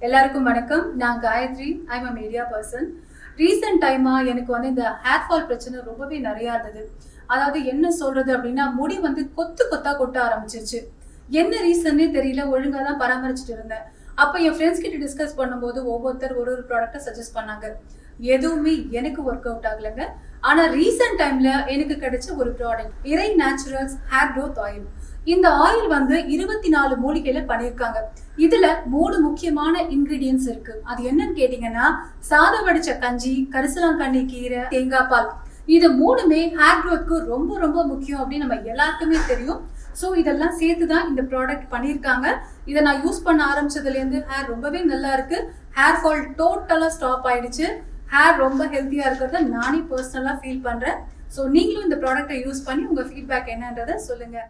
எல்லாருக்கும் வணக்கம். நான் Gayathri. I'm a media person. Recent டைமா எனக்கு இந்த ஹேர் ஃபால் பிரச்சனை ரொம்பவே நிறையா இருந்தது. அதாவது என்ன சொல்றது அப்படின்னா, முடி கொத்து கொத்தா கொட்ட ஆரம்பிச்சிருச்சு. என்ன ரீசன்னே தெரியல. ஒழுங்கா தான் பராமரிச்சுட்டு இருந்தேன். அப்போ என் ஃப்ரெண்ட்ஸ் கிட்ட டிஸ்கஸ் பண்ணும்போது ஒவ்வொருத்தர் ஒரு ப்ராடக்ட்டை சஜஸ்ட் பண்ணாங்க. எதுவுமே எனக்கு ஒர்க் அவுட் ஆகலைங்க. ஆனா ரீசெண்ட் டைம்ல எனக்கு கிடைச்ச ஒரு ப்ராடக்ட் இறை நேச்சுரல்ஸ் ஹேர் க்ரோத் ஆயில். இந்த ஆயில் 24 மூலிகையில பண்ணியிருக்காங்க. இதுல 3 முக்கியமான இன்கிரீடியன்ஸ் இருக்கு. அது என்னன்னு கேட்டீங்கன்னா, சாதம் வடிச்ச கஞ்சி, கரிசலாங்கண்ணி கீரை, தேங்காய் பால். இது 3மே ஹேர் க்ரோத்க்கு ரொம்ப ரொம்ப முக்கியம் அப்படின்னு நம்ம எல்லாருக்குமே தெரியும். ஸோ இதெல்லாம் சேர்த்து தான் இந்த ப்ராடக்ட் பண்ணியிருக்காங்க. இதை நான் யூஸ் பண்ண ஆரம்பிச்சதுலேருந்து ஹேர் ரொம்பவே நல்லா இருக்கு. ஹேர் ஃபால் டோட்டலாக ஸ்டாப் ஆயிடுச்சு. ஹேர் ரொம்ப ஹெல்த்தியாக இருக்கிறத நானே பர்சனலாக ஃபீல் பண்ணுறேன். ஸோ நீங்களும் இந்த ப்ராடக்டை யூஸ் பண்ணி உங்கள் ஃபீட்பேக் என்னன்றதை சொல்லுங்கள்.